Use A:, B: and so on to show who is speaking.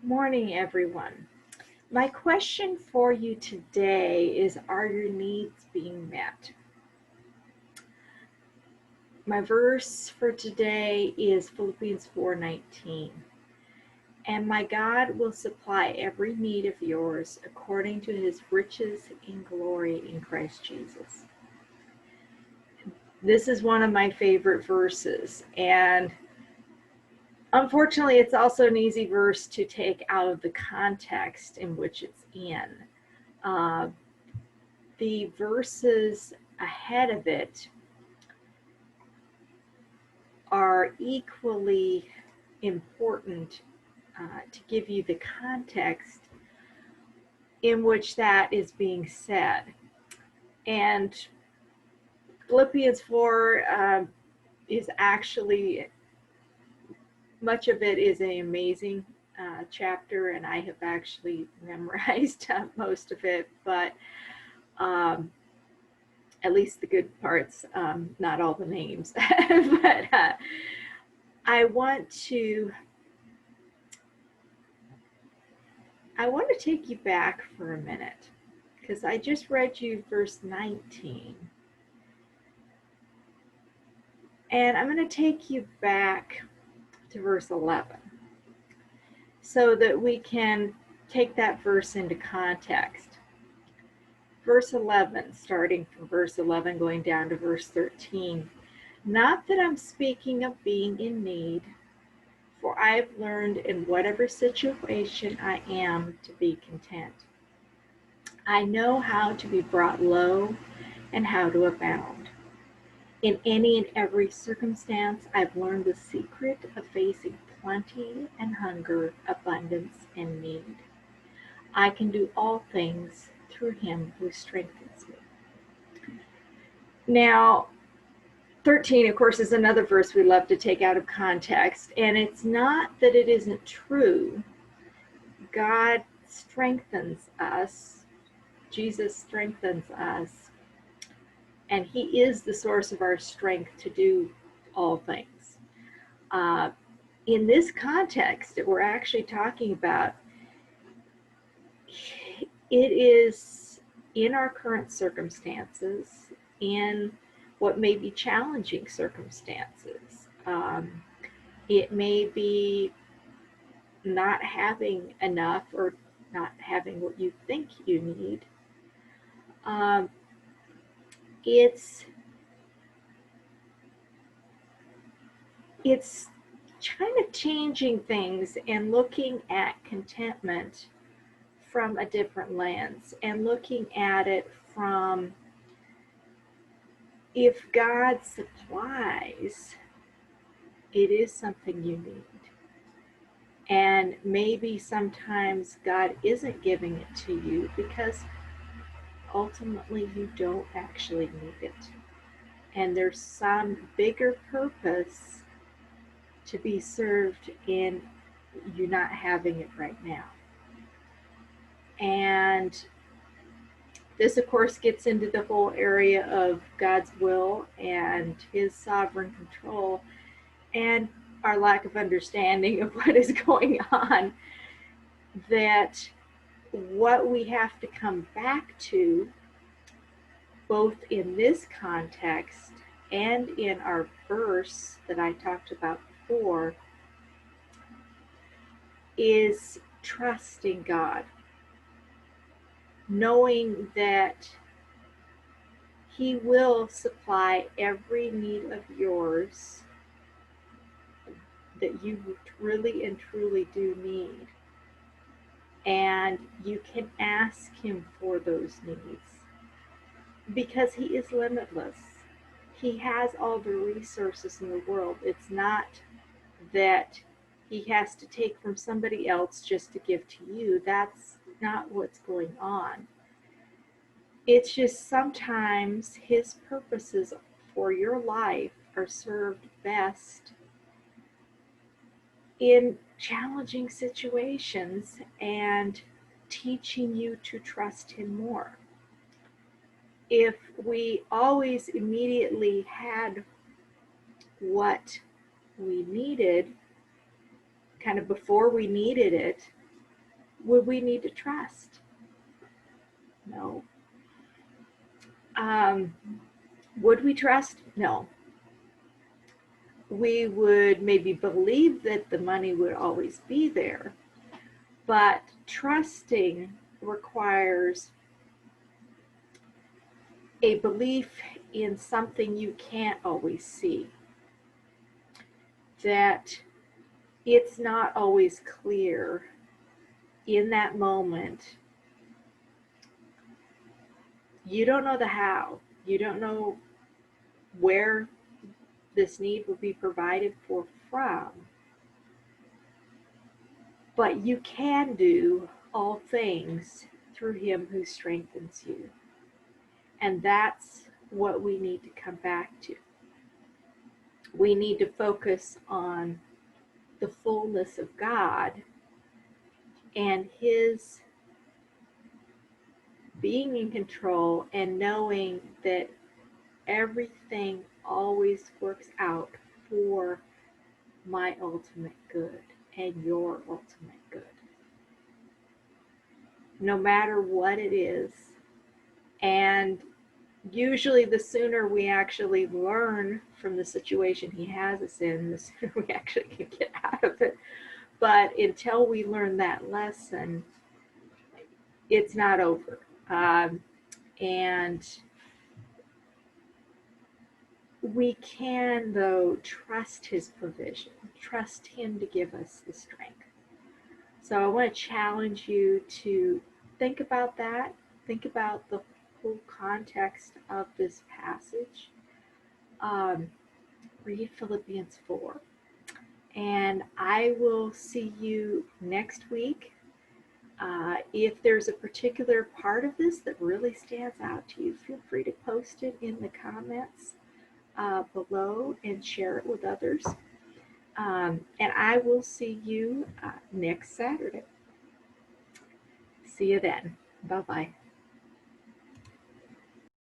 A: Morning, everyone. My question for you today is, are your needs being met? My verse for today is Philippians 4:19. And my God will supply every need of yours according to his riches in glory in Christ Jesus. This is one of my favorite verses, and unfortunately, it's also an easy verse to take out of the context in which it's in. Uh, the verses ahead of it are equally important to give you the context in which that is being said. And Philippians 4 is actually, much of it is an amazing chapter, and I have actually memorized most of it, but um, at least the good parts, not all the names. But I want to take you back for a minute, because I just read you verse 19. And I'm going to take you back to verse 11 so that we can take that verse into context. Verse 11, starting from verse 11, going down to verse 13. Not that I'm speaking of being in need, for I have learned in whatever situation I am to be content. I know how to be brought low and how to abound. In any and every circumstance, I've learned the secret of facing plenty and hunger, abundance and need. I can do all things through him who strengthens me. Now, 13, of course, is another verse we love to take out of context, and it's not that it isn't true. God strengthens us, Jesus strengthens us, and he is the source of our strength to do all things. Uh, in this context that we're actually talking about, it is in our current circumstances, in what may be challenging circumstances. It may be not having enough or not having what you think you need. Um, it's it's kind of changing things and looking at contentment from a different lens and looking at it from, if God supplies, it is something you need. And maybe sometimes God isn't giving it to you because ultimately you don't actually need it. And there's some bigger purpose to be served in you not having it right now. And this, of course, gets into the whole area of God's will and his sovereign control and our lack of understanding of what is going on. That what we have to come back to, both in this context and in our verse that I talked about before, is trusting God, knowing that he will supply every need of yours that you really and truly do need. And you can ask him for those needs because he is limitless. He has all the resources in the world. It's not that he has to take from somebody else just to give to you. That's not what's going on. It's just sometimes his purposes for your life are served best in challenging situations and teaching you to trust him more. If we always immediately had what we needed, kind of before we needed it, Would we need to trust? No. Would we trust? No. We would maybe believe that the money would always be there, but trusting requires a belief in something you can't always see, that it's not always clear in that moment. You don't know the how, you don't know where this need will be provided for from, but you can do all things through him who strengthens you. And that's what we need to come back to. We need to focus on the fullness of God and his being in control and knowing that everything always works out for my ultimate good and your ultimate good. No matter what it is. And usually the sooner we actually learn from the situation he has us in, the sooner we actually can get out of it. But until we learn that lesson, it's not over. And we can, though, trust his provision, trust him to give us the strength. So I want to challenge you to think about that. Think about the whole context of this passage. Read Philippians 4. And I will see you next week. If there's a particular part of this that really stands out to you, feel free to post it in the comments below and share it with others. And I will see you next Saturday. See you then. Bye-bye.